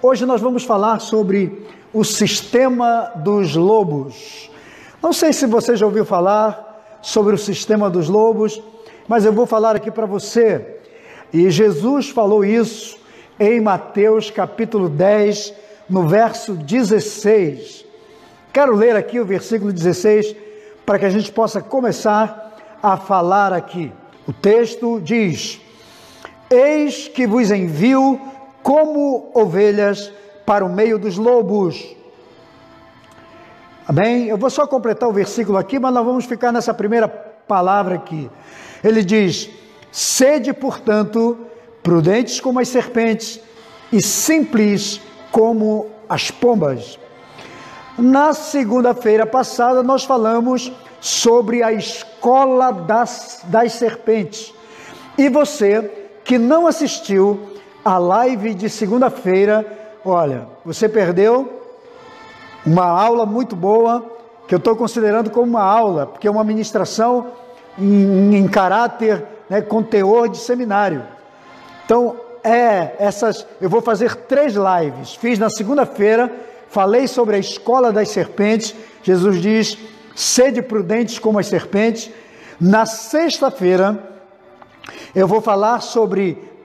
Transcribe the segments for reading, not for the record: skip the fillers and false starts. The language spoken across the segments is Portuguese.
Hoje nós vamos falar sobre o sistema dos lobos. Não sei se você já ouviu falar sobre o sistema dos lobos, mas eu vou falar aqui para você. E Jesus falou isso em Mateus capítulo 10, no verso 16. Quero ler aqui o versículo 16 para que a gente possa começar a falar aqui. O texto diz: Eis que vos envio como ovelhas para o meio dos lobos. Amém? Eu vou só completar o versículo aqui, mas nós vamos ficar nessa primeira palavra aqui. Ele diz: Sede, portanto, prudentes como as serpentes e simples como as pombas. Na segunda-feira passada nós falamos sobre a escola das serpentes. E você que não assistiu a live de segunda-feira, olha, você perdeu uma aula muito boa, que eu estou considerando como uma aula, porque é uma ministração em caráter, com teor de seminário. Então, eu vou fazer 3 lives. Fiz na segunda-feira, falei sobre a escola das serpentes. Jesus diz: sede prudentes como as serpentes. Na sexta-feira, eu vou falar sobre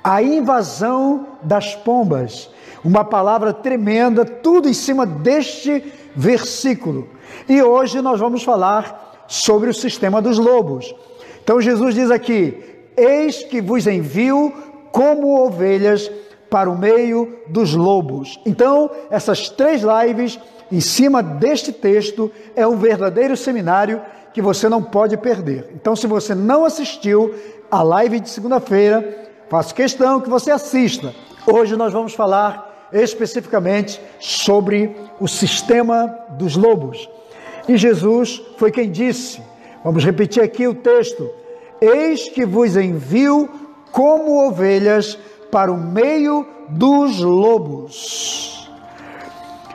a invasão das pombas. Uma palavra tremenda, tudo em cima deste versículo. E hoje nós vamos falar sobre o sistema dos lobos. Então Jesus diz aqui: eis que vos envio como ovelhas para o meio dos lobos. Então, essas 3 lives em cima deste texto é um verdadeiro seminário que você não pode perder. Então, se você não assistiu a live de segunda-feira, faço questão que você assista. Hoje nós vamos falar especificamente sobre o sistema dos lobos. E Jesus foi quem disse, vamos repetir aqui o texto: eis que vos envio como ovelhas para o meio dos lobos.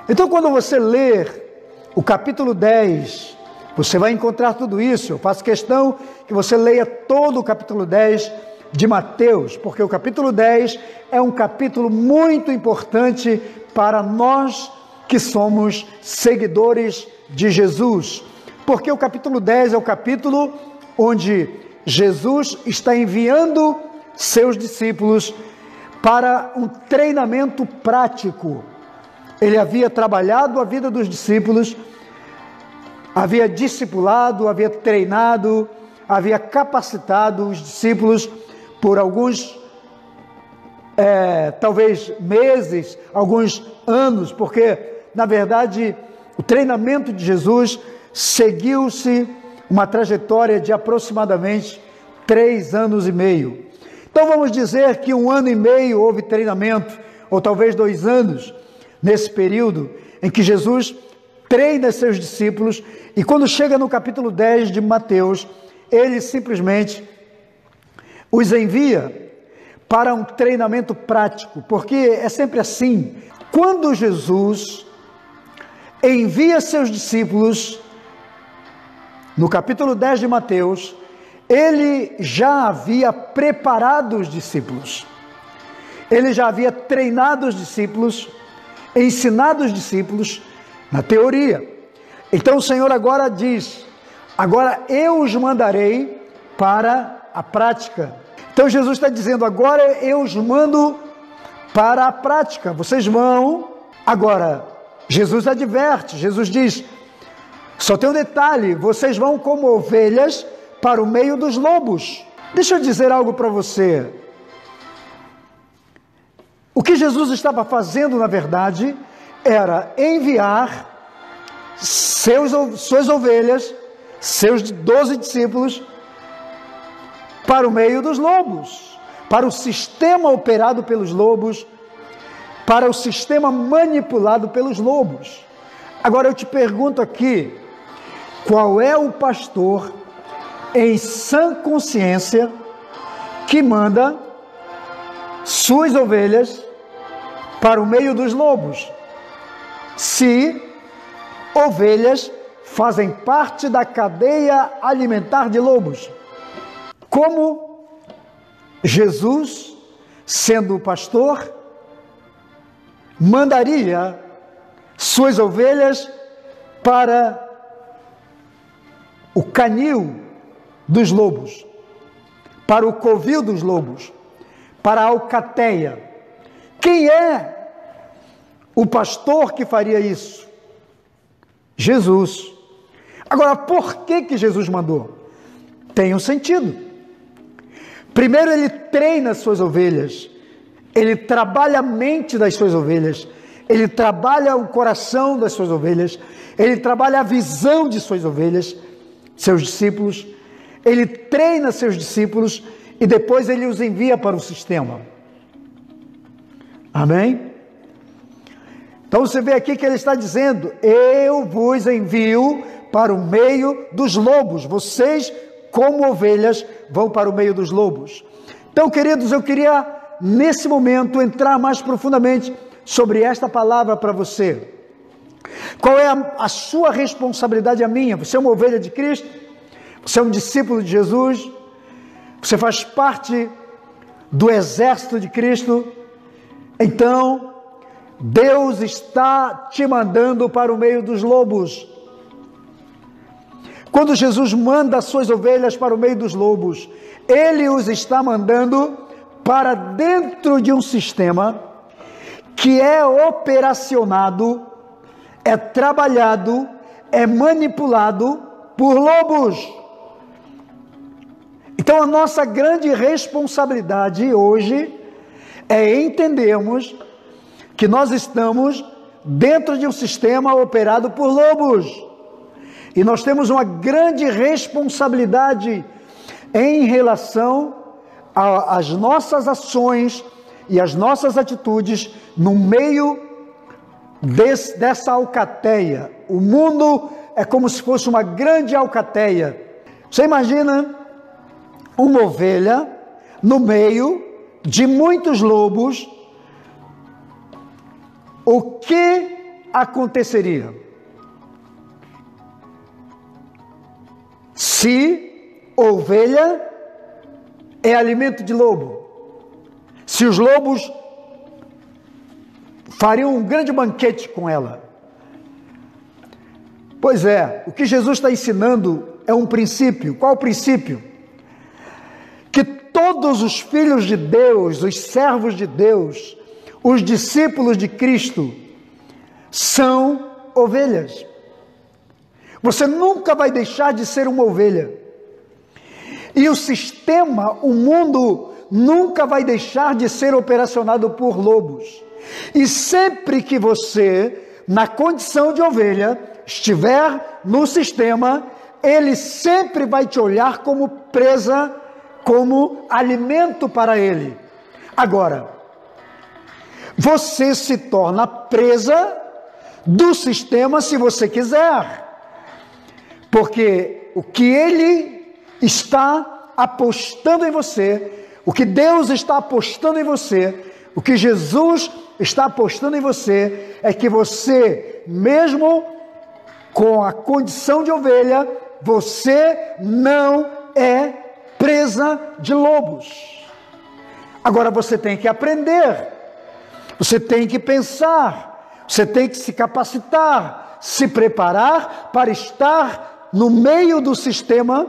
Então, quando você ler o capítulo 10, você vai encontrar tudo isso. Eu faço questão que você leia todo o capítulo 10 de Mateus, porque o capítulo 10 é um capítulo muito importante para nós que somos seguidores de Jesus, porque o capítulo 10 é o capítulo onde Jesus está enviando seus discípulos para um treinamento prático. Ele havia trabalhado a vida dos discípulos, havia discipulado, havia treinado, havia capacitado os discípulos por alguns, talvez meses, alguns anos, porque, na verdade, o treinamento de Jesus seguiu-se uma trajetória de aproximadamente 3 anos e meio. Então, vamos dizer que 1 ano e meio houve treinamento, ou talvez 2 anos, nesse período em que Jesus treina seus discípulos, e quando chega no capítulo 10 de Mateus, ele simplesmente os envia para um treinamento prático, porque é sempre assim. Quando Jesus envia seus discípulos, no capítulo 10 de Mateus, ele já havia preparado os discípulos, ele já havia treinado os discípulos, ensinado os discípulos na teoria. Então o Senhor agora diz: agora eu os mandarei para a prática. Então Jesus está dizendo: agora eu os mando para a prática, vocês vão. Agora, Jesus adverte, Jesus diz: só tem um detalhe, vocês vão como ovelhas para o meio dos lobos. Deixa eu dizer algo para você. O que Jesus estava fazendo, na verdade, era enviar suas ovelhas, seus 12 discípulos, para o meio dos lobos, para o sistema operado pelos lobos, para o sistema manipulado pelos lobos. Agora eu te pergunto aqui, qual é o pastor em sã consciência que manda suas ovelhas para o meio dos lobos, se ovelhas fazem parte da cadeia alimentar de lobos? Como Jesus, sendo o pastor, mandaria suas ovelhas para o canil dos lobos, para o covil dos lobos, para a alcateia. Quem é o pastor que faria isso? Jesus. Agora, por que Jesus mandou? Tem um sentido. Primeiro, ele treina as suas ovelhas, ele trabalha a mente das suas ovelhas, ele trabalha o coração das suas ovelhas, ele trabalha a visão de suas ovelhas, seus discípulos, ele treina seus discípulos e depois ele os envia para o sistema. Amém? Então você vê aqui que ele está dizendo: eu vos envio para o meio dos lobos. Vocês, como ovelhas, vão para o meio dos lobos. Então, queridos, eu queria nesse momento entrar mais profundamente sobre esta palavra para você. Qual é a sua responsabilidade, a minha? Você é uma ovelha de Cristo? Você é um discípulo de Jesus? Você faz parte do exército de Cristo? Então, Deus está te mandando para o meio dos lobos. Quando Jesus manda as suas ovelhas para o meio dos lobos, Ele os está mandando para dentro de um sistema que é operacionado, é trabalhado, é manipulado por lobos. Então a nossa grande responsabilidade hoje é entendermos que nós estamos dentro de um sistema operado por lobos. E nós temos uma grande responsabilidade em relação às nossas ações e às nossas atitudes no meio dessa alcateia. O mundo é como se fosse uma grande alcateia. Você imagina uma ovelha no meio de muitos lobos? O que aconteceria? Se ovelha é alimento de lobo, se os lobos fariam um grande banquete com ela. Pois é, o que Jesus está ensinando é um princípio. Qual o princípio? Que todos os filhos de Deus, os servos de Deus, os discípulos de Cristo, são ovelhas. Você nunca vai deixar de ser uma ovelha. E o sistema, o mundo, nunca vai deixar de ser operacionado por lobos. E sempre que você, na condição de ovelha, estiver no sistema, ele sempre vai te olhar como presa, como alimento para ele. Agora, você se torna presa do sistema se você quiser. Porque o que ele está apostando em você, o que Deus está apostando em você, o que Jesus está apostando em você, é que você, mesmo com a condição de ovelha, você não é presa de lobos. Agora você tem que aprender, você tem que pensar, você tem que se capacitar, se preparar para estar no meio do sistema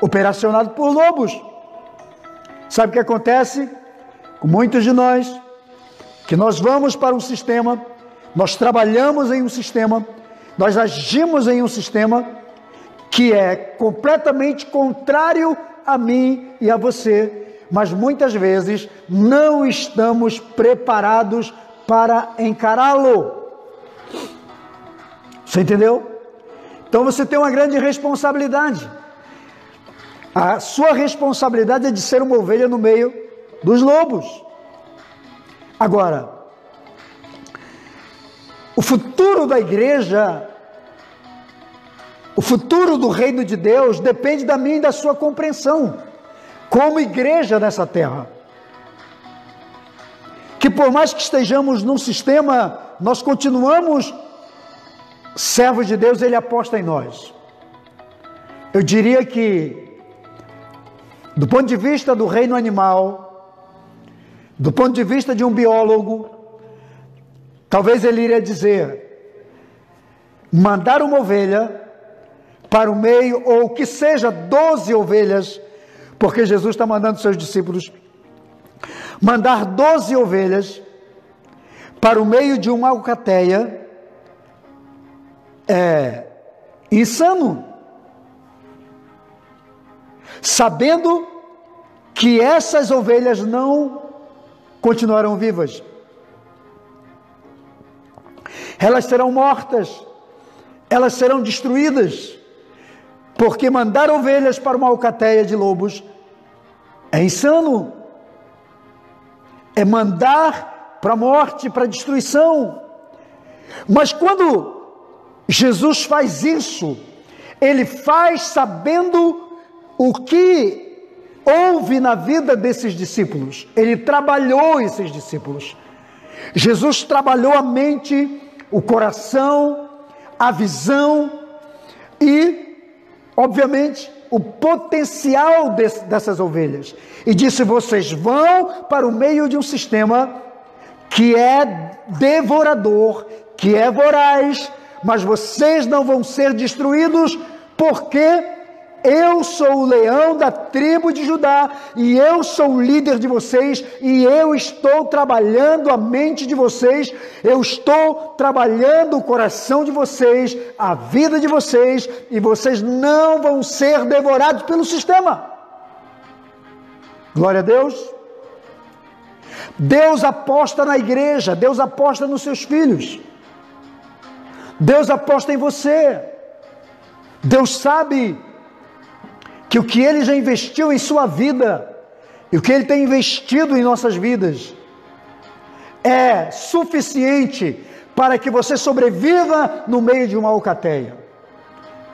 operacionado por lobos. Sabe o que acontece com muitos de nós? Que nós vamos para um sistema, nós trabalhamos em um sistema, nós agimos em um sistema que é completamente contrário a mim e a você, mas muitas vezes não estamos preparados para encará-lo. Você entendeu? Então você tem uma grande responsabilidade. A sua responsabilidade é de ser uma ovelha no meio dos lobos. Agora, o futuro da igreja, o futuro do reino de Deus depende da minha e da sua compreensão, como igreja nessa terra. Que por mais que estejamos num sistema, nós continuamos servos de Deus, Ele aposta em nós. Eu diria que, do ponto de vista do reino animal, do ponto de vista de um biólogo, Talvez ele iria dizer: mandar uma ovelha para o meio, ou que seja 12 ovelhas, porque Jesus está mandando seus discípulos mandar 12 ovelhas para o meio de uma alcateia é insano, sabendo que essas ovelhas não continuarão vivas, elas serão mortas, elas serão destruídas, porque mandar ovelhas para uma alcateia de lobos é insano, é mandar para a morte, para a destruição. Mas quando Jesus faz isso, ele faz sabendo o que houve na vida desses discípulos. Ele trabalhou esses discípulos. Jesus trabalhou a mente, o coração, a visão e, obviamente, o potencial dessas ovelhas. E disse: vocês vão para o meio de um sistema que é devorador, que é voraz, mas vocês não vão ser destruídos, porque eu sou o leão da tribo de Judá, e eu sou o líder de vocês, e eu estou trabalhando a mente de vocês, eu estou trabalhando o coração de vocês, a vida de vocês, e vocês não vão ser devorados pelo sistema. Glória a Deus. Deus aposta na igreja, Deus aposta nos seus filhos, Deus aposta em você. Deus sabe que o que Ele já investiu em sua vida, e o que Ele tem investido em nossas vidas, é suficiente para que você sobreviva no meio de uma alcateia.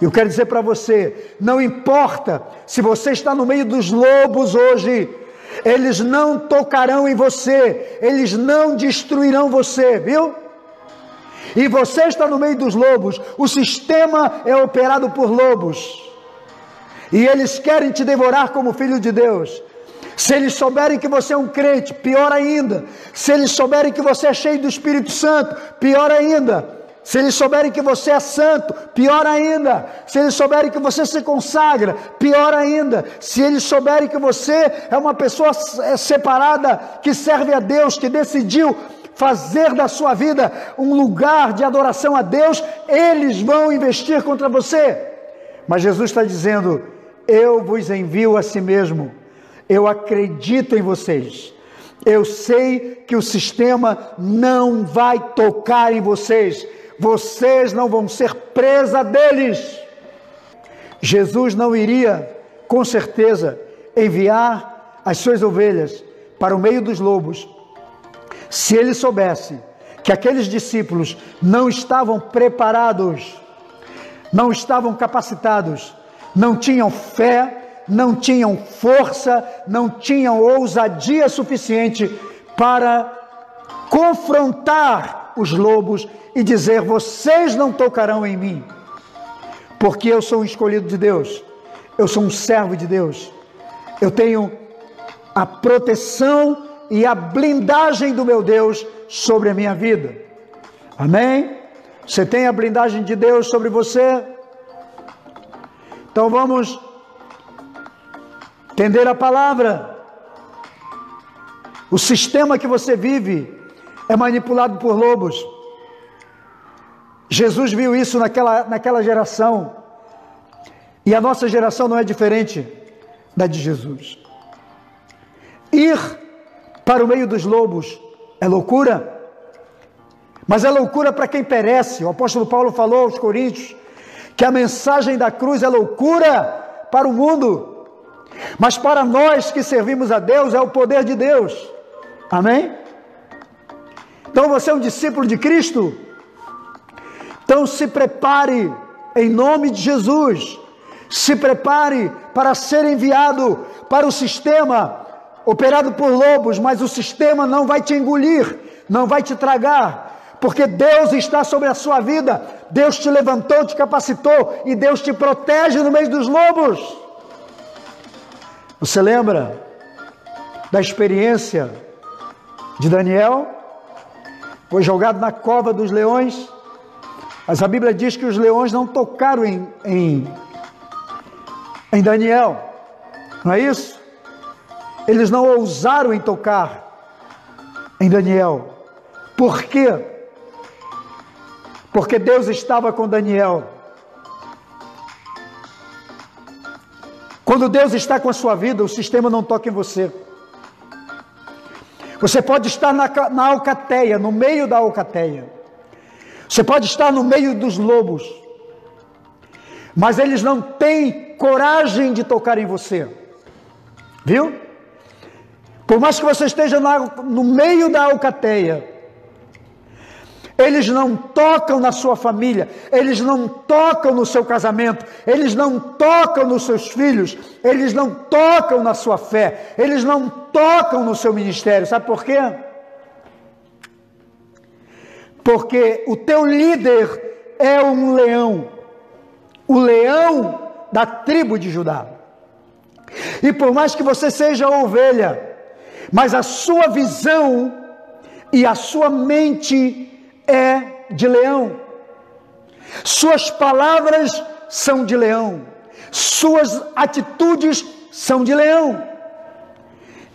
Eu quero dizer para você, não importa se você está no meio dos lobos hoje, eles não tocarão em você, eles não destruirão você, viu? E você está no meio dos lobos, o sistema é operado por lobos, e eles querem te devorar como filho de Deus. Se eles souberem que você é um crente, pior ainda. Se eles souberem que você é cheio do Espírito Santo, pior ainda. Se eles souberem que você é santo, pior ainda. Se eles souberem que você se consagra, pior ainda. Se eles souberem que você é uma pessoa separada, que serve a Deus, que decidiu fazer da sua vida um lugar de adoração a Deus, eles vão investir contra você. Mas Jesus está dizendo: eu vos envio a si mesmo, eu acredito em vocês, eu sei que o sistema não vai tocar em vocês, vocês não vão ser presa deles. Jesus não iria, com certeza, enviar as suas ovelhas para o meio dos lobos, se ele soubesse que aqueles discípulos não estavam preparados, não estavam capacitados, não tinham fé, não tinham força, não tinham ousadia suficiente para confrontar os lobos e dizer: vocês não tocarão em mim, porque eu sou um escolhido de Deus, eu sou um servo de Deus, eu tenho a proteção e a blindagem do meu Deus sobre a minha vida. Amém? Você tem a blindagem de Deus sobre você? Então vamos entender a palavra. O sistema que você vive é manipulado por lobos. Jesus viu isso naquela geração, e a nossa geração não é diferente da de Jesus. Ir para o meio dos lobos é loucura, mas é loucura para quem perece. O apóstolo Paulo falou aos Coríntios que a mensagem da cruz é loucura para o mundo, mas para nós que servimos a Deus é o poder de Deus. Amém? Então você é um discípulo de Cristo? Então se prepare em nome de Jesus, se prepare para ser enviado para o sistema operado por lobos, mas o sistema não vai te engolir, não vai te tragar, porque Deus está sobre a sua vida, Deus te levantou, te capacitou, e Deus te protege no meio dos lobos. Você lembra da experiência de Daniel? foi jogado na cova dos leões, mas a Bíblia diz que os leões não tocaram em Daniel, não é isso? Eles não ousaram em tocar em Daniel. Por quê? Porque Deus estava com Daniel. Quando Deus está com a sua vida, o sistema não toca em você. Você pode estar na alcateia, no meio da alcateia. Você pode estar no meio dos lobos. Mas eles não têm coragem de tocar em você. Viu? Por mais que você esteja no meio da alcateia, eles não tocam na sua família, eles não tocam no seu casamento, eles não tocam nos seus filhos, eles não tocam na sua fé, eles não tocam no seu ministério. Sabe por quê? Porque o teu líder é um leão, o leão da tribo de Judá. E por mais que você seja ovelha, mas a sua visão e a sua mente é de leão. Suas palavras são de leão. Suas atitudes são de leão.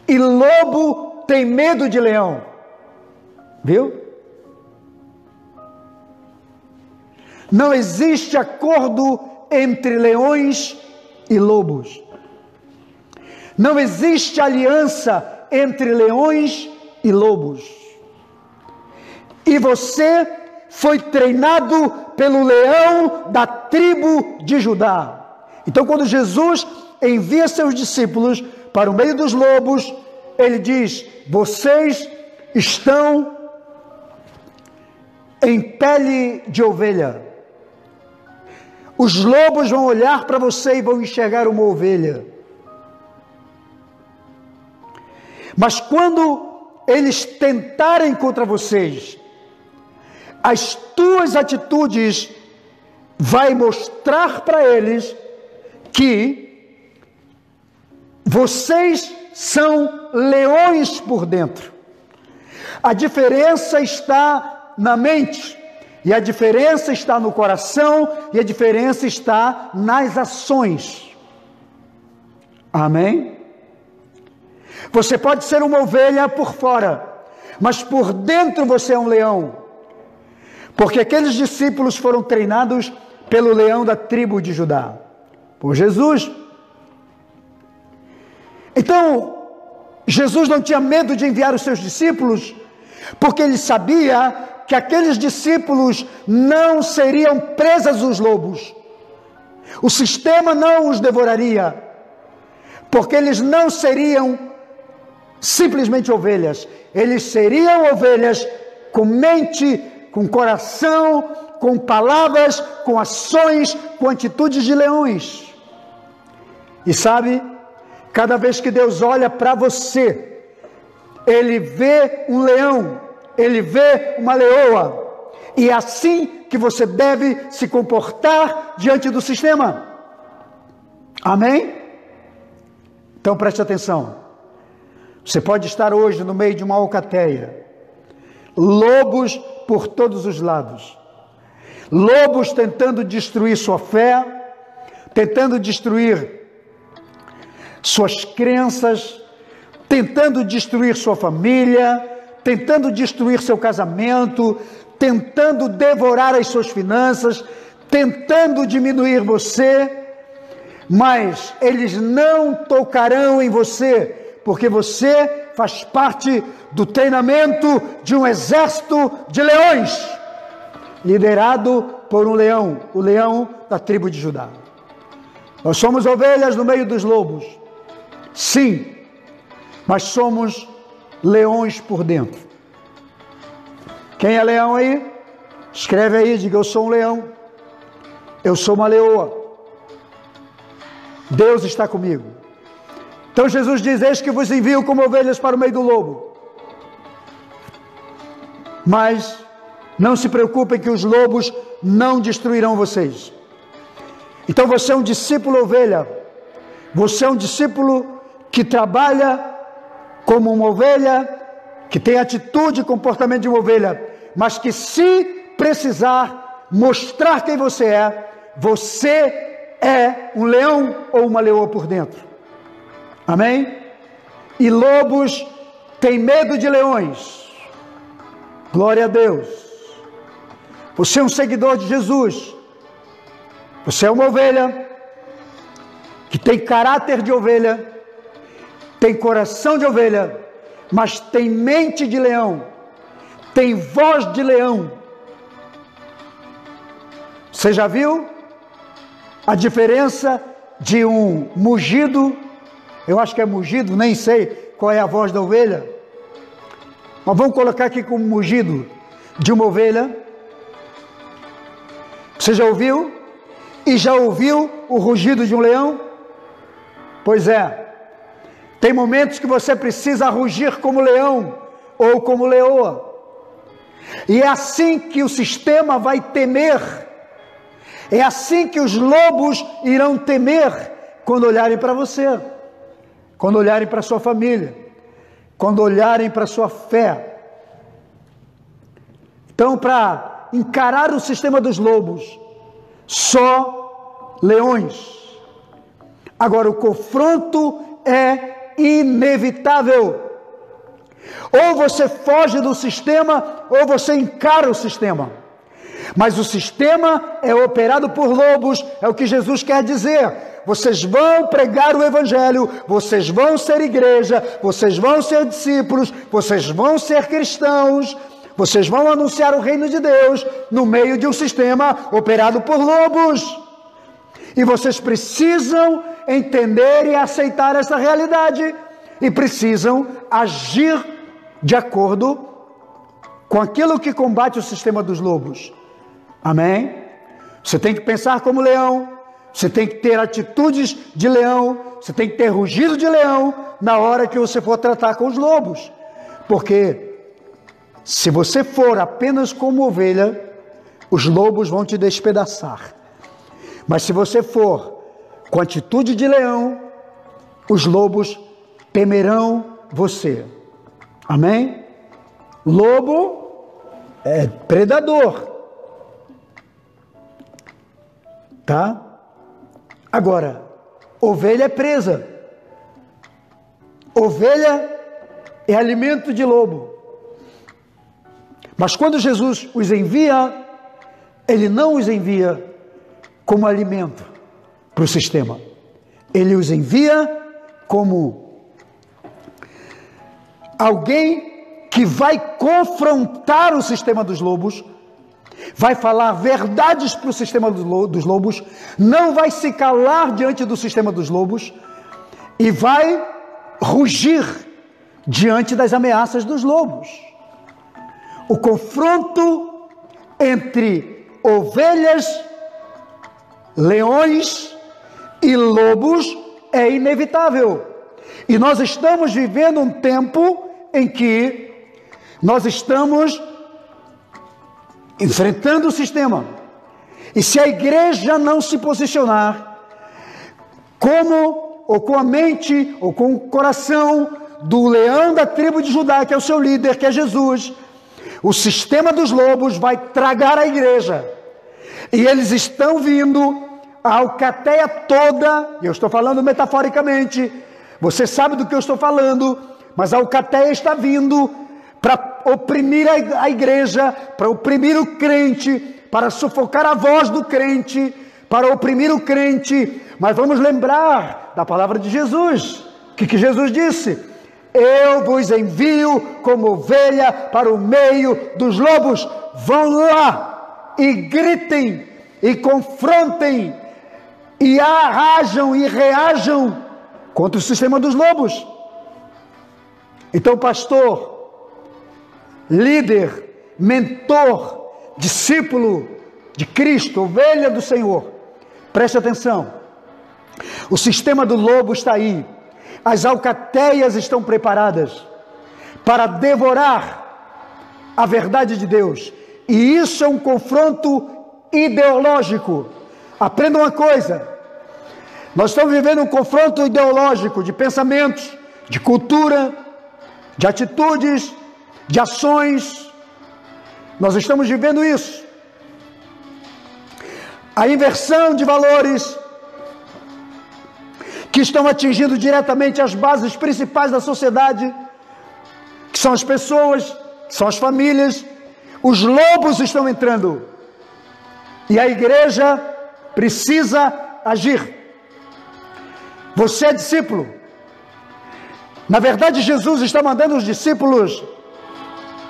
E lobo tem medo de leão. Viu? Não existe acordo entre leões e lobos. Não existe aliança entre leões e lobos. E você foi treinado pelo leão da tribo de Judá. Então, quando Jesus envia seus discípulos para o meio dos lobos, ele diz: vocês estão em pele de ovelha. Os lobos vão olhar para você e vão enxergar uma ovelha. Mas quando eles tentarem contra vocês, as tuas atitudes vai mostrar para eles que vocês são leões por dentro. A diferença está na mente, e a diferença está no coração, e a diferença está nas ações. Amém? Você pode ser uma ovelha por fora, mas por dentro você é um leão. Porque aqueles discípulos foram treinados pelo leão da tribo de Judá, por Jesus. Então, Jesus não tinha medo de enviar os seus discípulos, porque ele sabia que aqueles discípulos não seriam presas dos lobos. O sistema não os devoraria, porque eles não seriam simplesmente ovelhas. Eles seriam ovelhas com mente, com coração, com palavras, com ações, com atitudes de leões. E sabe, cada vez que Deus olha para você, Ele vê um leão, Ele vê uma leoa. E é assim que você deve se comportar diante do sistema. Amém? Então preste atenção. Você pode estar hoje no meio de uma alcateia. Lobos por todos os lados. Lobos tentando destruir sua fé, tentando destruir suas crenças, tentando destruir sua família, tentando destruir seu casamento, tentando devorar as suas finanças, tentando diminuir você, mas eles não tocarão em você, porque você faz parte do treinamento de um exército de leões, liderado por um leão, o leão da tribo de Judá. Nós somos ovelhas no meio dos lobos, sim, mas somos leões por dentro. Quem é leão aí? Escreve aí, diga: eu sou um leão, eu sou uma leoa, Deus está comigo. Então Jesus diz: eis que vos envio como ovelhas para o meio do lobo. Mas não se preocupem que os lobos não destruirão vocês. Então você é um discípulo ovelha. Você é um discípulo que trabalha como uma ovelha, que tem atitude e comportamento de uma ovelha, mas que se precisar mostrar quem você é um leão ou uma leoa por dentro. Amém? E lobos têm medo de leões. Glória a Deus. Você é um seguidor de Jesus. Você é uma ovelha que tem caráter de ovelha, tem coração de ovelha, mas tem mente de leão, tem voz de leão. Você já viu a diferença de um mugido? Eu acho que é mugido, nem sei qual é a voz da ovelha, mas vamos colocar aqui como mugido de uma ovelha. Você já ouviu? E já ouviu o rugido de um leão? Pois é, tem momentos que você precisa rugir como leão ou como leoa, e é assim que o sistema vai temer, é assim que os lobos irão temer quando olharem para você, quando olharem para sua família, quando olharem para sua fé. Então, para encarar o sistema dos lobos, só leões. Agora, o confronto é inevitável. Ou você foge do sistema, ou você encara o sistema. Mas o sistema é operado por lobos, é o que Jesus quer dizer. Vocês vão pregar o evangelho, vocês vão ser igreja, vocês vão ser discípulos, vocês vão ser cristãos, vocês vão anunciar o reino de Deus no meio de um sistema operado por lobos. E vocês precisam entender e aceitar essa realidade, e precisam agir de acordo com aquilo que combate o sistema dos lobos. Amém? Você tem que pensar como leão, você tem que ter atitudes de leão, você tem que ter rugido de leão na hora que você for tratar com os lobos. Porque se você for apenas como ovelha, os lobos vão te despedaçar. Mas se você for com atitude de leão, os lobos temerão você. Amém? Lobo é predador. Tá? Agora, ovelha é presa. Ovelha é alimento de lobo. Mas quando Jesus os envia, Ele não os envia como alimento para o sistema. Ele os envia como alguém que vai confrontar o sistema dos lobos, vai falar verdades para o sistema dos lobos, não vai se calar diante do sistema dos lobos e vai rugir diante das ameaças dos lobos. O confronto entre ovelhas, leões e lobos é inevitável. E nós estamos vivendo um tempo em que nós estamos enfrentando o sistema. E se a igreja não se posicionar como, ou com a mente, ou com o coração do leão da tribo de Judá, que é o seu líder, que é Jesus, o sistema dos lobos vai tragar a igreja. E eles estão vindo, a alcateia toda, e eu estou falando metaforicamente, você sabe do que eu estou falando, mas a alcateia está vindo para oprimir a igreja, para oprimir o crente, para sufocar a voz do crente, para oprimir o crente. Mas vamos lembrar da palavra de Jesus. O que Jesus disse? Eu vos envio como ovelha para o meio dos lobos. Vão lá e gritem e confrontem e arrajam e reajam contra o sistema dos lobos. Então, pastor, líder, mentor, discípulo de Cristo, ovelha do Senhor, preste atenção. O sistema do lobo está aí. As alcateias estão preparadas para devorar a verdade de Deus. E isso é um confronto ideológico. Aprenda uma coisa. Nós estamos vivendo um confronto ideológico de pensamentos, de cultura, de atitudes, de ações. Nós estamos vivendo isso. A inversão de valores que estão atingindo diretamente as bases principais da sociedade, que são as pessoas, que são as famílias. Os lobos estão entrando. E a igreja precisa agir. Você é discípulo. Na verdade, Jesus está mandando os discípulos,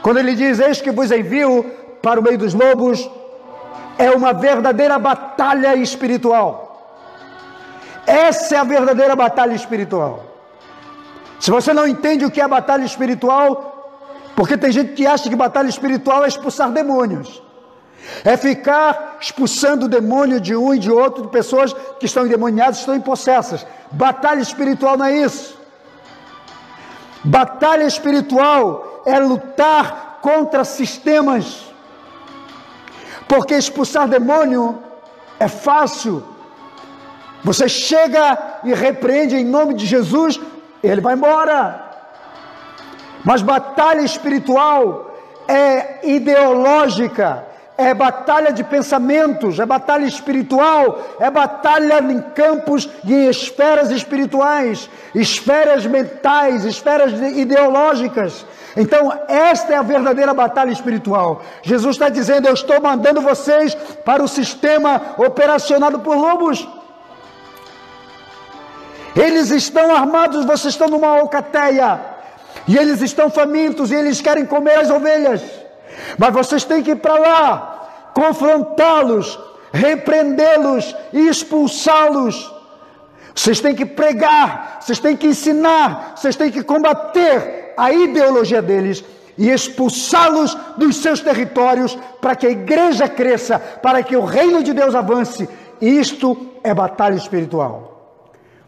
quando ele diz, eis que vos envio para o meio dos lobos, é uma verdadeira batalha espiritual. Essa é a verdadeira batalha espiritual. Se você não entende o que é batalha espiritual, porque tem gente que acha que batalha espiritual é expulsar demônios. É ficar expulsando o demônio de um e de outro, de pessoas que estão endemoniadas, estão impossessas. Batalha espiritual não é isso. Batalha espiritual é lutar contra sistemas. Porque expulsar demônio é fácil. Você chega e repreende em nome de Jesus, ele vai embora. Mas batalha espiritual é ideológica, é batalha de pensamentos, é batalha espiritual, é batalha em campos e em esferas espirituais, esferas mentais, esferas ideológicas. Então, esta é a verdadeira batalha espiritual. Jesus está dizendo, eu estou mandando vocês para o sistema operacionado por lobos. Eles estão armados, vocês estão numa alcateia, e eles estão famintos, e eles querem comer as ovelhas. Mas vocês têm que ir para lá, confrontá-los, repreendê-los e expulsá-los. Vocês têm que pregar, vocês têm que ensinar, vocês têm que combater a ideologia deles e expulsá-los dos seus territórios para que a igreja cresça, para que o reino de Deus avance. Isto é batalha espiritual.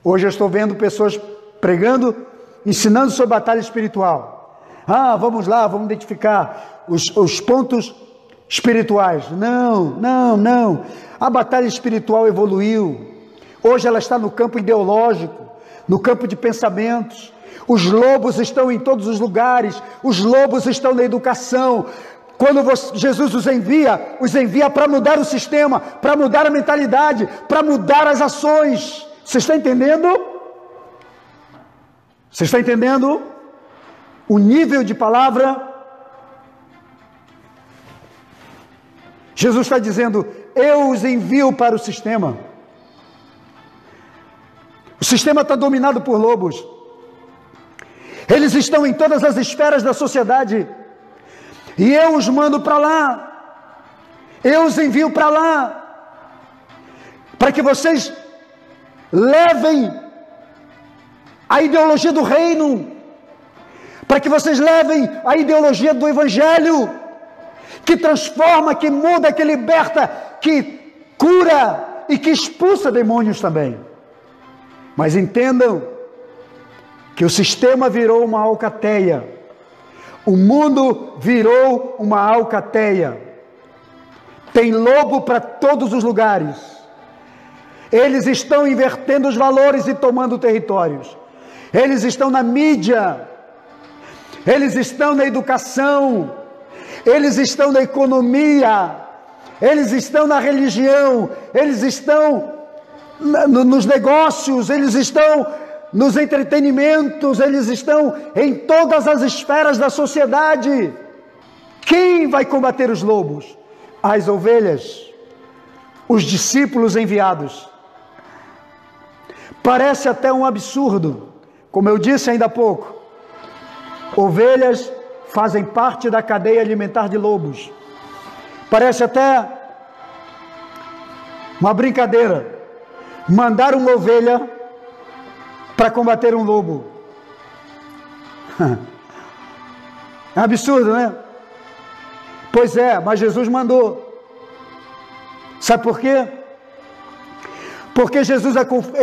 Hoje eu estou vendo pessoas pregando, ensinando sobre batalha espiritual. Vamos lá, vamos identificar os pontos espirituais. Não. A batalha espiritual evoluiu. Hoje ela está no campo ideológico, no campo de pensamentos. Os lobos estão em todos os lugares. Os lobos estão na educação. Quando Jesus os envia para mudar o sistema, para mudar a mentalidade, para mudar as ações. Você está entendendo? Você está entendendo o nível de palavra? Jesus está dizendo, eu os envio para o sistema. O sistema está dominado por lobos. Eles estão em todas as esferas da sociedade. E eu os mando para lá. Eu os envio para lá. Para que vocês levem a ideologia do reino, para que vocês levem a ideologia do evangelho, que transforma, que muda, que liberta, que cura e que expulsa demônios também. Mas entendam que o sistema virou uma alcateia, o mundo virou uma alcateia, tem lobo para todos os lugares. Eles estão invertendo os valores e tomando territórios. Eles estão na mídia. Eles estão na educação. Eles estão na economia. Eles estão na religião. Eles estão nos negócios. Eles estão nos entretenimentos. Eles estão em todas as esferas da sociedade. Quem vai combater os lobos? As ovelhas. Os discípulos enviados. Parece até um absurdo, como eu disse ainda há pouco. Ovelhas fazem parte da cadeia alimentar de lobos. Parece até uma brincadeira. Mandar uma ovelha para combater um lobo. É absurdo, né? Pois é, mas Jesus mandou. Sabe por quê? Porque Jesus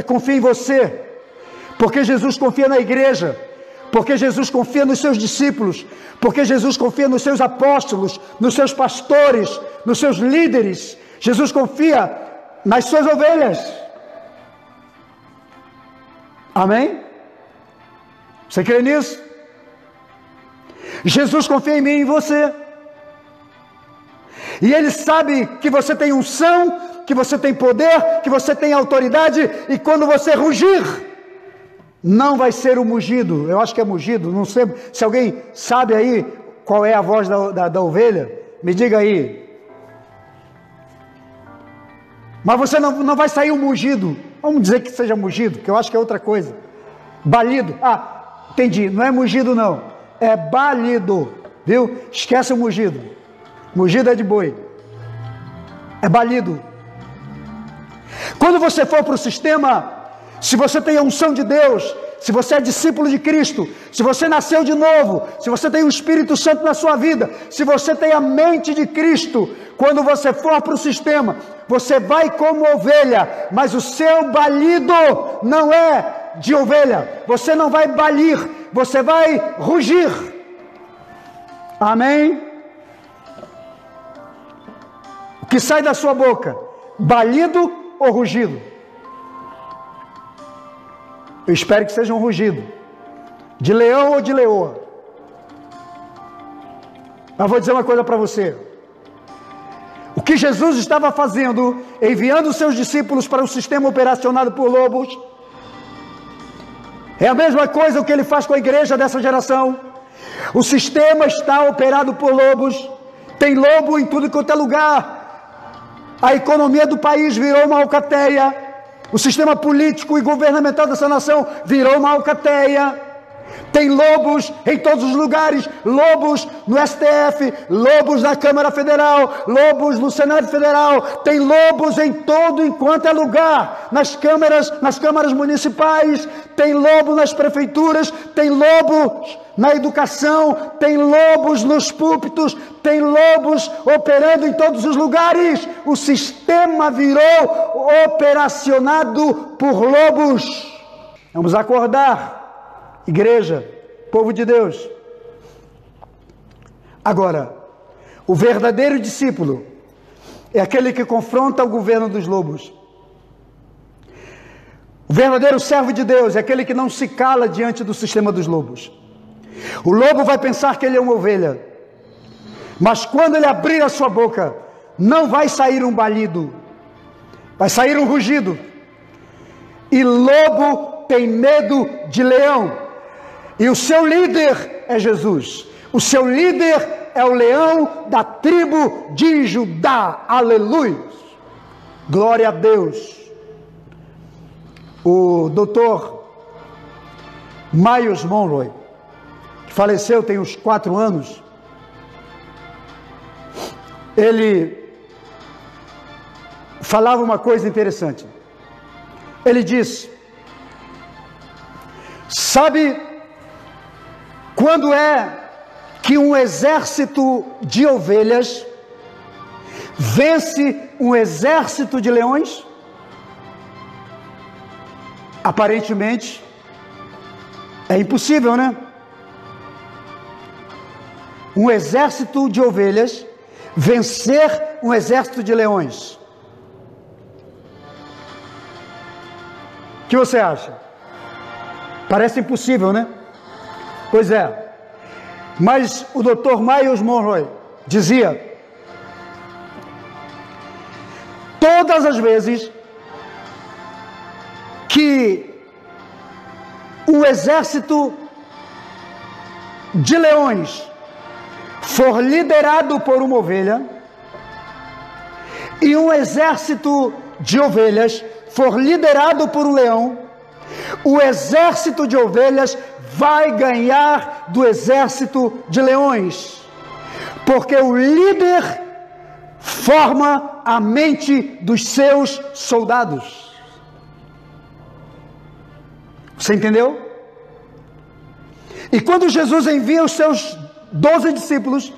confia em você, porque Jesus confia na igreja, porque Jesus confia nos seus discípulos, porque Jesus confia nos seus apóstolos, nos seus pastores, nos seus líderes. Jesus confia nas suas ovelhas. Amém? Você crê nisso? Jesus confia em mim e em você. E Ele sabe que você tem unção, que você tem poder, que você tem autoridade, e quando você rugir, não vai ser o mugido, eu acho que é mugido, não sei, se alguém sabe aí qual é a voz da ovelha, me diga aí. Mas você não vai sair um mugido, vamos dizer que seja mugido, que eu acho que é outra coisa. Balido, entendi, não é mugido não, é balido, viu? Esquece o mugido, mugido é de boi, é balido. Quando você for para o sistema, se você tem a unção de Deus, se você é discípulo de Cristo, se você nasceu de novo, se você tem o Espírito Santo na sua vida, se você tem a mente de Cristo, quando você for para o sistema, você vai como ovelha, mas o seu balido não é de ovelha, você não vai balir, você vai rugir. Amém? O que sai da sua boca, balido ou rugido? Eu espero que seja um rugido, de leão ou de leoa. Mas vou dizer uma coisa para você. O que Jesus estava fazendo, enviando seus discípulos para o sistema operacionado por lobos, é a mesma coisa o que ele faz com a igreja dessa geração. O sistema está operado por lobos, tem lobo em tudo quanto é lugar. A economia do país virou uma alcateia. O sistema político e governamental dessa nação virou uma alcateia. Tem lobos em todos os lugares, lobos no STF, lobos na Câmara Federal, lobos no Senado Federal, tem lobos em todo enquanto é lugar, nas câmaras municipais, tem lobo nas prefeituras, tem lobos na educação, tem lobos nos púlpitos, tem lobos operando em todos os lugares. O sistema virou operacionado por lobos. Vamos acordar, igreja, povo de Deus. Agora, o verdadeiro discípulo é aquele que confronta o governo dos lobos. O verdadeiro servo de Deus é aquele que não se cala diante do sistema dos lobos. O lobo vai pensar que ele é uma ovelha, mas quando ele abrir a sua boca, não vai sair um balido, vai sair um rugido. E lobo tem medo de leão, e o seu líder é Jesus. O seu líder é o leão da tribo de Judá. Aleluia! Glória a Deus. O doutor Myles Munroe, que faleceu tem uns 4 anos, ele falava uma coisa interessante. Ele disse: sabe quando é que um exército de ovelhas vence um exército de leões? Aparentemente é impossível, né? Um exército de ovelhas vencer um exército de leões. O que você acha? Parece impossível, né? Pois é. Mas o Dr. Myles Munroe dizia: todas as vezes que um exército de leões for liderado por uma ovelha, e um exército de ovelhas for liderado por um leão, o exército de ovelhas vai ganhar do exército de leões, porque o líder forma a mente dos seus soldados. Você entendeu? E quando Jesus envia os seus 12 discípulos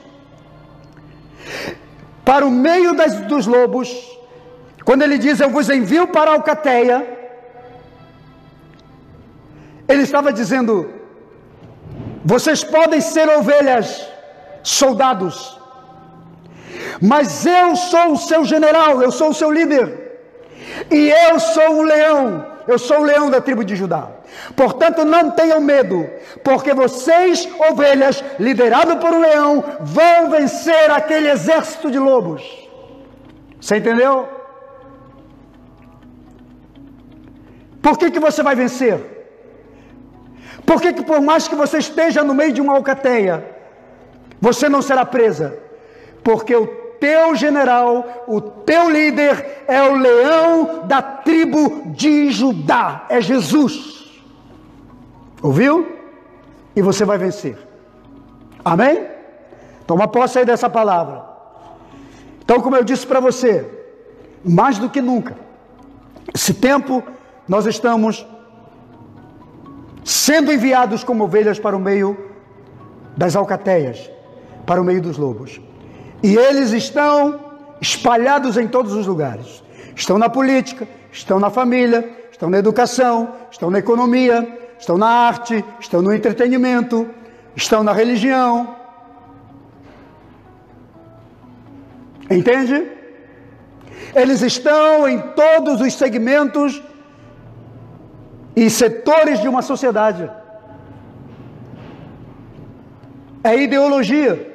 para o meio dos lobos, quando ele diz: eu vos envio para a alcateia, ele estava dizendo: vocês podem ser ovelhas, soldados, mas eu sou o seu general, eu sou o seu líder, e eu sou o leão, eu sou o leão da tribo de Judá. Portanto, não tenham medo, porque vocês, ovelhas, liderados por um leão, vão vencer aquele exército de lobos. Você entendeu? Por que você vai vencer? Por que por mais que você esteja no meio de uma alcateia, você não será presa? Porque o teu general, o teu líder é o leão da tribo de Judá, é Jesus. Ouviu? E você vai vencer. Amém? Toma posse aí dessa palavra. Então, como eu disse para você, mais do que nunca, esse tempo nós estamos sendo enviados como ovelhas para o meio das alcateias, para o meio dos lobos. E eles estão espalhados em todos os lugares. Estão na política, estão na família, estão na educação, estão na economia, estão na arte, estão no entretenimento, estão na religião. Entende? Eles estão em todos os segmentos e setores de uma sociedade. É ideologia.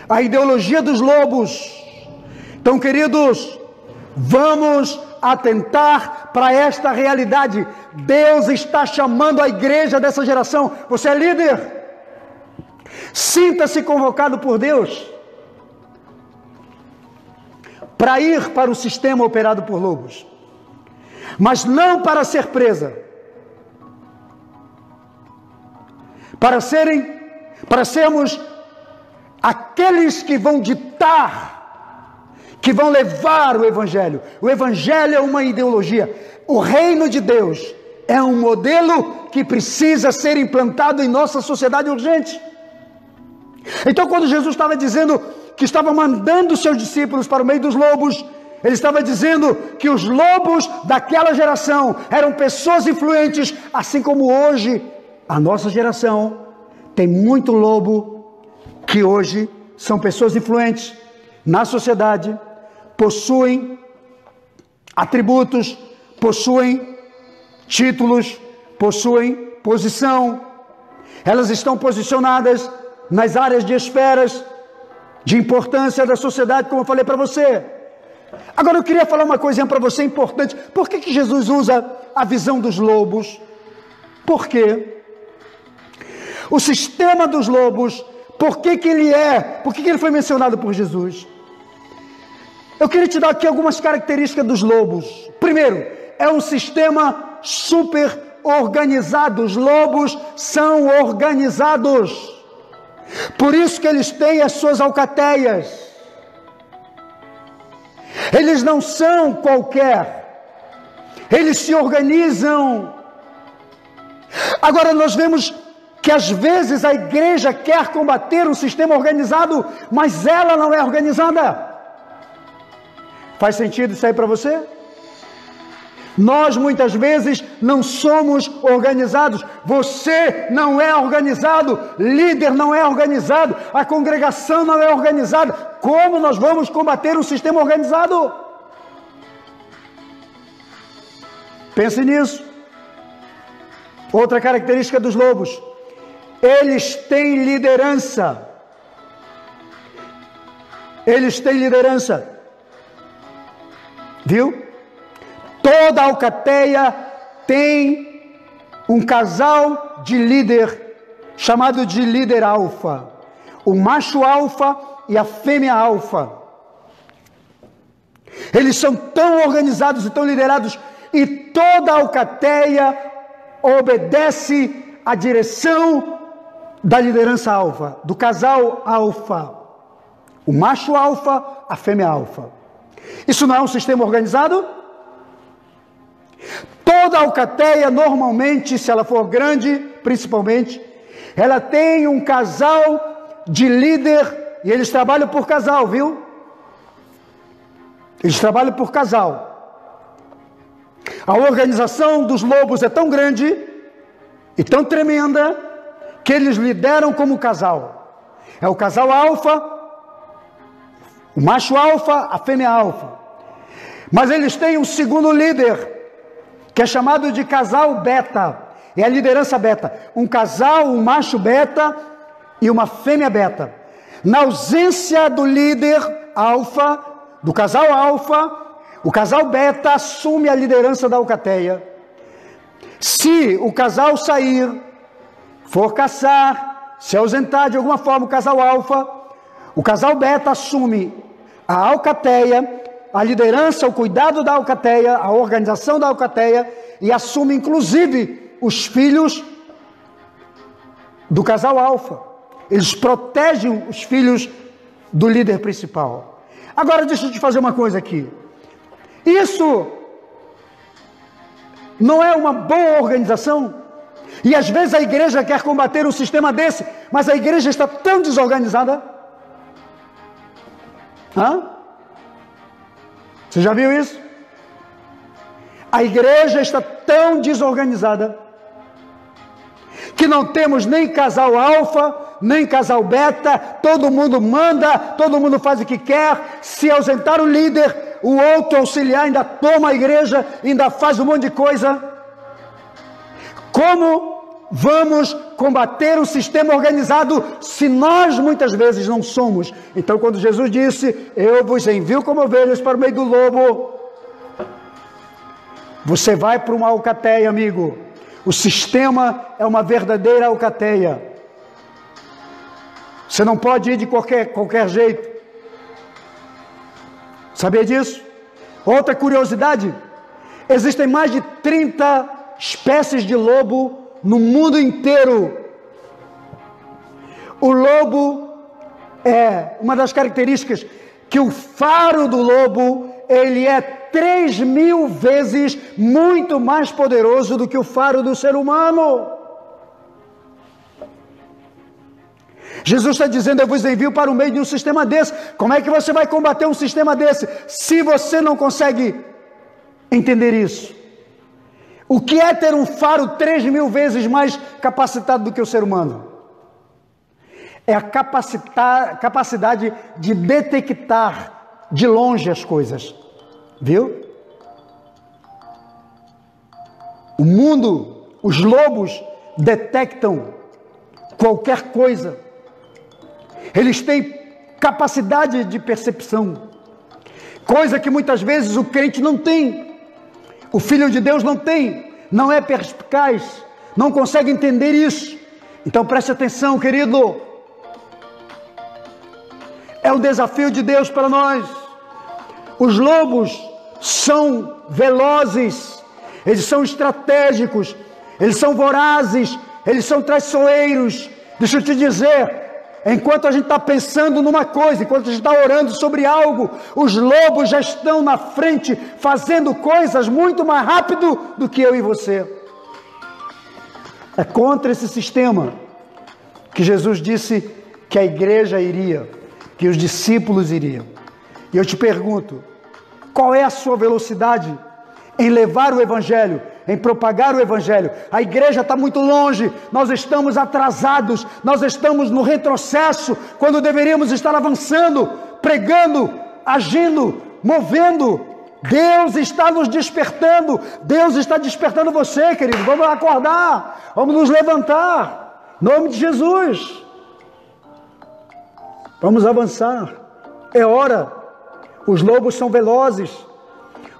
A ideologia dos lobos. Então, queridos, vamos atentar para esta realidade. Deus está chamando a igreja dessa geração. Você é líder. Sinta-se convocado por Deus para ir para o sistema operado por lobos, mas não para ser presa, para sermos aqueles que vão ditar, que vão levar o Evangelho. O Evangelho é uma ideologia. O reino de Deus é um modelo que precisa ser implantado em nossa sociedade urgente. Então, quando Jesus estava dizendo que estava mandando seus discípulos para o meio dos lobos, ele estava dizendo que os lobos daquela geração eram pessoas influentes, assim como hoje a nossa geração tem muito lobo que hoje são pessoas influentes na sociedade, possuem atributos, possuem títulos, possuem posição. Elas estão posicionadas nas áreas de esferas de importância da sociedade, como eu falei para você. Agora eu queria falar uma coisinha para você importante. Por que Jesus usa a visão dos lobos? Por quê? O sistema dos lobos, por que ele foi mencionado por Jesus? Eu queria te dar aqui algumas características dos lobos. Primeiro, é um sistema super organizado. Os lobos são organizados. Por isso que eles têm as suas alcateias. Eles não são qualquer. Eles se organizam. Agora nós vemos que às vezes a igreja quer combater um sistema organizado, mas ela não é organizada. Faz sentido isso aí para você? Nós muitas vezes não somos organizados. Você não é organizado, líder não é organizado, a congregação não é organizada. Como nós vamos combater um sistema organizado? Pense nisso. Outra característica dos lobos: eles têm liderança. Eles têm liderança. Viu? Toda alcateia tem um casal de líder, chamado de líder alfa. O macho alfa e a fêmea alfa. Eles são tão organizados e tão liderados, e toda alcateia obedece à direção da liderança alfa, do casal alfa. O macho alfa, a fêmea alfa. Isso não é um sistema organizado? Toda alcateia, normalmente, se ela for grande, principalmente, ela tem um casal de líder, e eles trabalham por casal, viu? Eles trabalham por casal. A organização dos lobos é tão grande e tão tremenda que eles lideram como casal. É o casal alfa, o macho alfa, a fêmea alfa. Mas eles têm um segundo líder, que é chamado de casal beta. é a liderança beta. Um casal, um macho beta e uma fêmea beta. Na ausência do líder alfa, do casal alfa, o casal beta assume a liderança da alcateia. Se o casal sair, for caçar, se ausentar de alguma forma o casal alfa, o casal beta assume a alcateia, a liderança, o cuidado da alcateia, a organização da alcateia, e assume inclusive os filhos do casal alfa. Eles protegem os filhos do líder principal. Agora deixa eu te fazer uma coisa aqui. Isso não é uma boa organização? E às vezes a igreja quer combater um sistema desse, mas a igreja está tão desorganizada. Você já viu isso? A igreja está tão desorganizada que não temos nem casal alfa, nem casal beta, todo mundo manda, todo mundo faz o que quer. Se ausentar o líder, o outro auxiliar ainda toma a igreja, ainda faz um monte de coisa. Como vamos combater um sistema organizado se nós muitas vezes não somos? Então, quando Jesus disse, eu vos envio como ovelhas para o meio do lobo, você vai para uma alcateia, amigo. O sistema é uma verdadeira alcateia. Você não pode ir de qualquer jeito. Sabia disso? Outra curiosidade, existem mais de 30 espécies de lobo no mundo inteiro. O lobo é uma das características que o faro do lobo, ele é 3.000 vezes muito mais poderoso do que o faro do ser humano. Jesus está dizendo, eu vos envio para o meio de um sistema desse. Como é que você vai combater um sistema desse, se você não consegue entender isso? O que é ter um faro 3.000 vezes mais capacitado do que o ser humano? É a capacidade de detectar de longe as coisas. Viu? O mundo, os lobos detectam qualquer coisa. Eles têm capacidade de percepção, coisa que muitas vezes o crente não tem, o filho de Deus não tem, não é perspicaz, não consegue entender isso. Então preste atenção, querido, é um desafio de Deus para nós. Os lobos são velozes, eles são estratégicos, eles são vorazes, eles são traiçoeiros. Deixa eu te dizer, enquanto a gente está pensando numa coisa, enquanto a gente está orando sobre algo, os lobos já estão na frente, fazendo coisas muito mais rápido do que eu e você. É contra esse sistema que Jesus disse que a igreja iria, que os discípulos iriam. E eu te pergunto, qual é a sua velocidade em levar o Evangelho, em propagar o Evangelho? A igreja está muito longe, nós estamos atrasados, nós estamos no retrocesso, quando deveríamos estar avançando, pregando, agindo, movendo. Deus está nos despertando, Deus está despertando você, querido. Vamos acordar, vamos nos levantar, em nome de Jesus. Vamos avançar, é hora. Os lobos são velozes,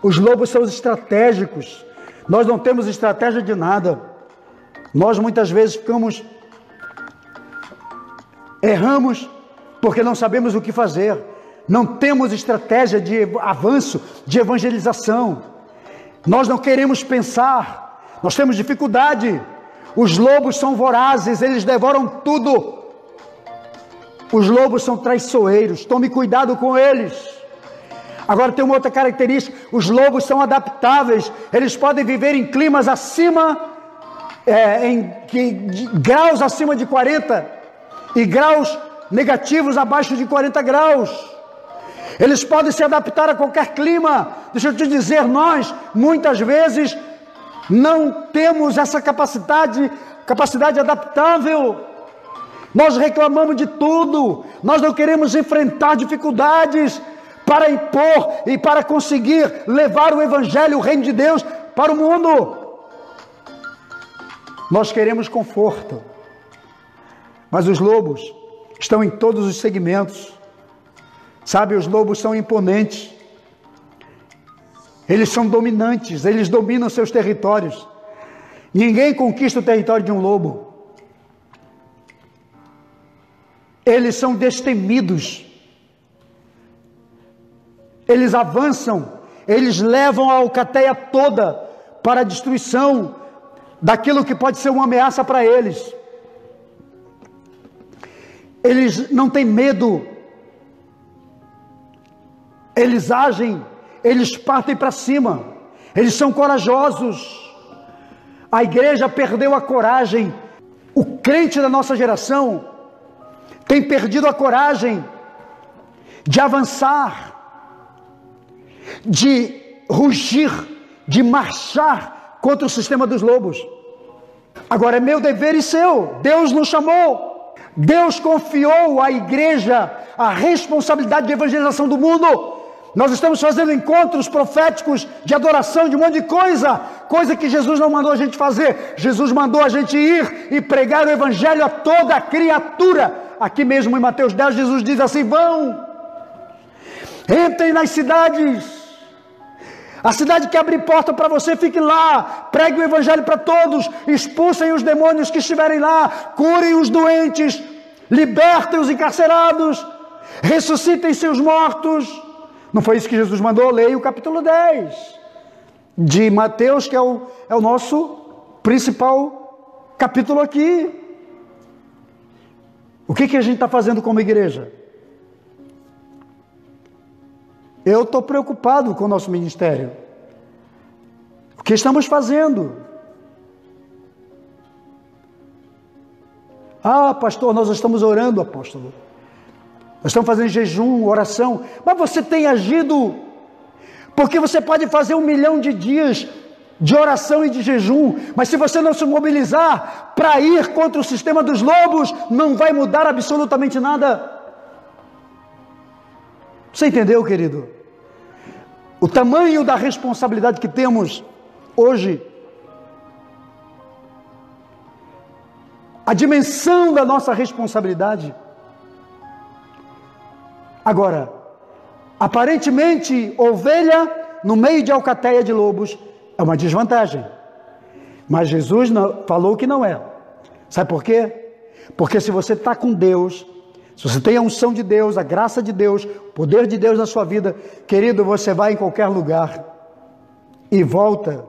os lobos são estratégicos. Nós não temos estratégia de nada. Nós muitas vezes erramos porque não sabemos o que fazer. Não temos estratégia de avanço, de evangelização. Nós não queremos pensar, nós temos dificuldade. Os lobos são vorazes, eles devoram tudo. Os lobos são traiçoeiros, tome cuidado com eles. Agora tem uma outra característica, os lobos são adaptáveis, eles podem viver em climas acima, graus acima de 40 e graus negativos abaixo de 40 graus. Eles podem se adaptar a qualquer clima. Deixa eu te dizer, nós muitas vezes não temos essa capacidade adaptável. Nós reclamamos de tudo, nós não queremos enfrentar dificuldades para impor e para conseguir levar o Evangelho, o reino de Deus para o mundo. Nós queremos conforto, mas os lobos estão em todos os segmentos. Sabe, os lobos são imponentes, eles são dominantes, eles dominam seus territórios. Ninguém conquista o território de um lobo. Eles são destemidos, eles avançam, eles levam a alcateia toda para a destruição daquilo que pode ser uma ameaça para eles. Eles não têm medo, eles agem, eles partem para cima, eles são corajosos. A igreja perdeu a coragem, o crente da nossa geração tem perdido a coragem de avançar, de rugir, de marchar contra o sistema dos lobos. Agora é meu dever e seu. Deus nos chamou, Deus confiou à igreja a responsabilidade de evangelização do mundo. Nós estamos fazendo encontros proféticos de adoração, de um monte de coisa que Jesus não mandou a gente fazer. Jesus mandou a gente ir e pregar o evangelho a toda criatura. Aqui mesmo em Mateus 10, Jesus diz assim: vão, entrem nas cidades, a cidade que abrir porta para você, fique lá, pregue o evangelho para todos, expulsem os demônios que estiverem lá, curem os doentes, libertem os encarcerados, ressuscitem seus mortos. Não foi isso que Jesus mandou? Leia o capítulo 10 de Mateus, que é o nosso principal capítulo aqui. O que a gente está fazendo como igreja? Eu estou preocupado com o nosso ministério. O que estamos fazendo? Ah, pastor, nós estamos orando, apóstolo. Nós estamos fazendo jejum, oração. Mas você tem agido? Porque você pode fazer 1 milhão de dias de oração e de jejum, mas se você não se mobilizar para ir contra o sistema dos lobos, não vai mudar absolutamente nada. Você entendeu, querido? O tamanho da responsabilidade que temos hoje, a dimensão da nossa responsabilidade. Agora, aparentemente, ovelha no meio de alcateia de lobos é uma desvantagem, mas Jesus falou que não é. Sabe por quê? Porque se você está com Deus, se você tem a unção de Deus, a graça de Deus, o poder de Deus na sua vida, querido, você vai em qualquer lugar e volta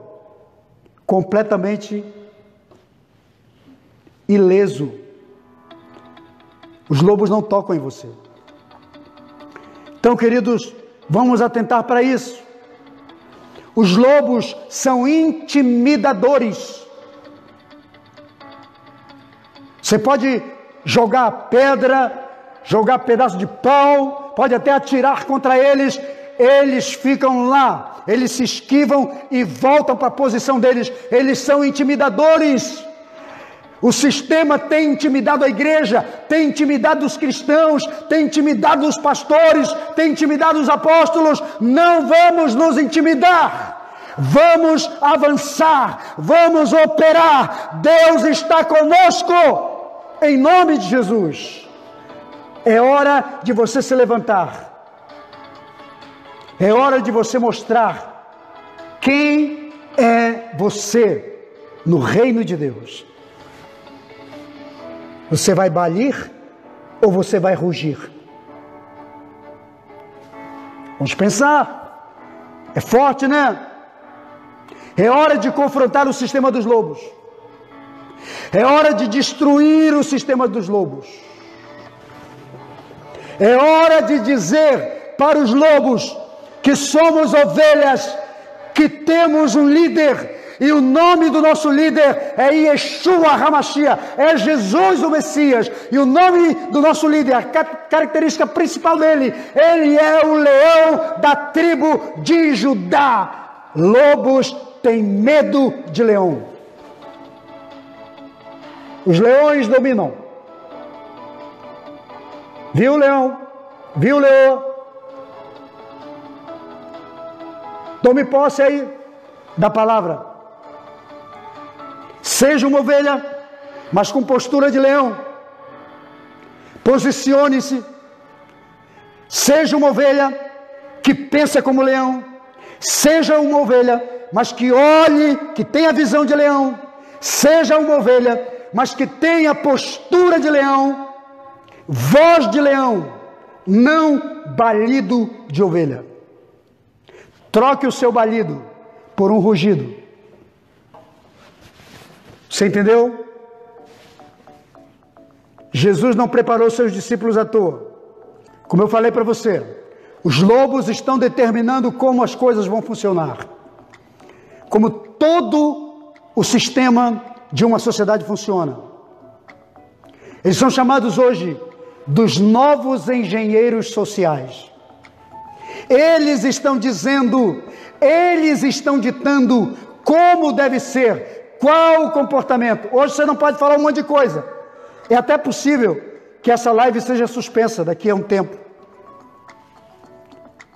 completamente ileso. Os lobos não tocam em você. Então, queridos, vamos atentar para isso. Os lobos são intimidadores. Você pode jogar pedra, jogar pedaço de pau, pode até atirar contra eles, eles ficam lá, eles se esquivam e voltam para a posição deles. Eles são intimidadores. O sistema tem intimidado a igreja, tem intimidado os cristãos, tem intimidado os pastores, tem intimidado os apóstolos. Não vamos nos intimidar, vamos avançar, vamos operar. Deus está conosco, em nome de Jesus. É hora de você se levantar, é hora de você mostrar quem é você no reino de Deus. Você vai balir ou você vai rugir? Vamos pensar. É forte, né? É hora de confrontar o sistema dos lobos. É hora de destruir o sistema dos lobos. É hora de dizer para os lobos que somos ovelhas, que temos um líder. E o nome do nosso líder é Yeshua HaMashiach, é Jesus o Messias. E o nome do nosso líder, a característica principal dele, ele é o leão da tribo de Judá. Lobos têm medo de leão. Os leões dominam. Viu, leão? Viu, leão? Tome posse aí da palavra. Seja uma ovelha, mas com postura de leão. Posicione-se. Seja uma ovelha que pensa como leão. Seja uma ovelha, mas que olhe, que tenha visão de leão. Seja uma ovelha, mas que tenha postura de leão, voz de leão, não balido de ovelha. Troque o seu balido por um rugido. Você entendeu? Jesus não preparou seus discípulos à toa. Como eu falei para você, os lobos estão determinando como as coisas vão funcionar. Como todo o sistema de uma sociedade funciona. Eles são chamados hoje dos novos engenheiros sociais. Eles estão dizendo, eles estão ditando como deve ser, qual o comportamento. Hoje você não pode falar um monte de coisa. É até possível que essa live seja suspensa daqui a um tempo,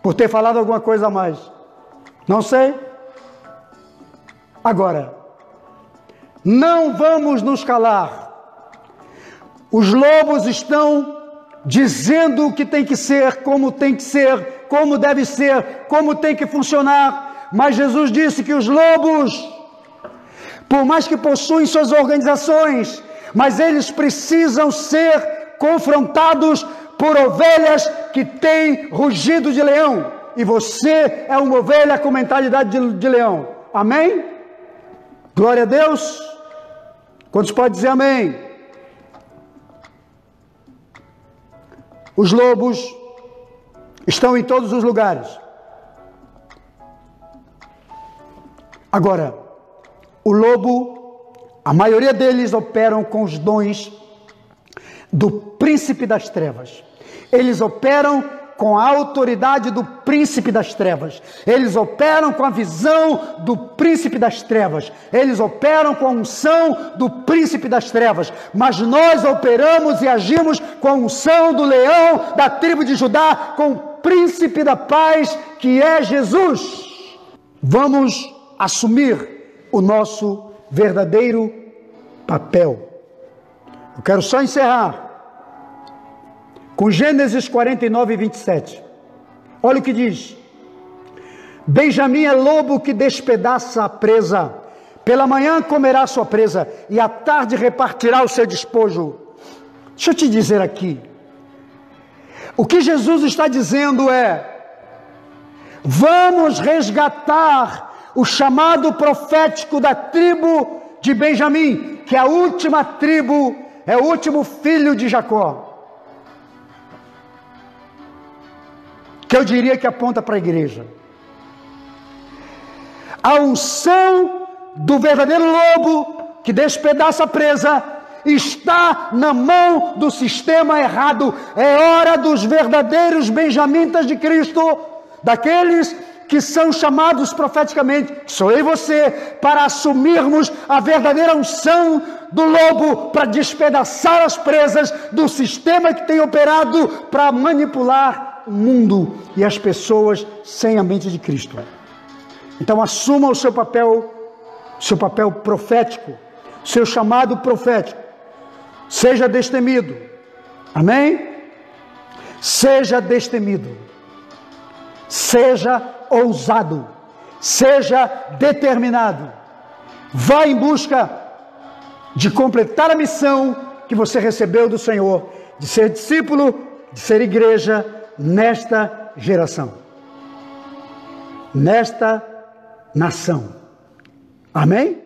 por ter falado alguma coisa a mais. Não sei. Agora, não vamos nos calar. Os lobos estão dizendo o que tem que ser, como deve ser, como tem que funcionar. Mas Jesus disse que os lobos, por mais que possuem suas organizações, mas eles precisam ser confrontados por ovelhas que têm rugido de leão. E você é uma ovelha com mentalidade de leão. Amém? Glória a Deus. Quantos podem dizer amém? Os lobos estão em todos os lugares. Agora, o lobo, a maioria deles operam com os dons do príncipe das trevas. Eles operam com a autoridade do príncipe das trevas. Eles operam com a visão do príncipe das trevas. Eles operam com a unção do príncipe das trevas. Mas nós operamos e agimos com a unção do leão da tribo de Judá, com o príncipe da paz, que é Jesus. Vamos assumir o nosso verdadeiro papel. Eu quero só encerrar com Gênesis 49, 27. Olha o que diz: Benjamim é lobo que despedaça a presa. Pela manhã comerá sua presa, e à tarde repartirá o seu despojo. Deixa eu te dizer aqui. O que Jesus está dizendo é: vamos resgatar o chamado profético da tribo de Benjamim, que é a última tribo, é o último filho de Jacó. Que eu diria que aponta para a igreja. A unção do verdadeiro lobo que despedaça a presa está na mão do sistema errado. É hora dos verdadeiros benjamitas de Cristo, daqueles que são chamados profeticamente, sou eu e você, para assumirmos a verdadeira unção do lobo, para despedaçar as presas do sistema que tem operado para manipular o mundo e as pessoas sem a mente de Cristo. Então assuma o seu papel profético, seu chamado profético. Seja destemido. Amém? Seja destemido. Seja ousado. Seja determinado. Vá em busca de completar a missão que você recebeu do Senhor, de ser discípulo, de ser igreja nesta geração, nesta nação. Amém?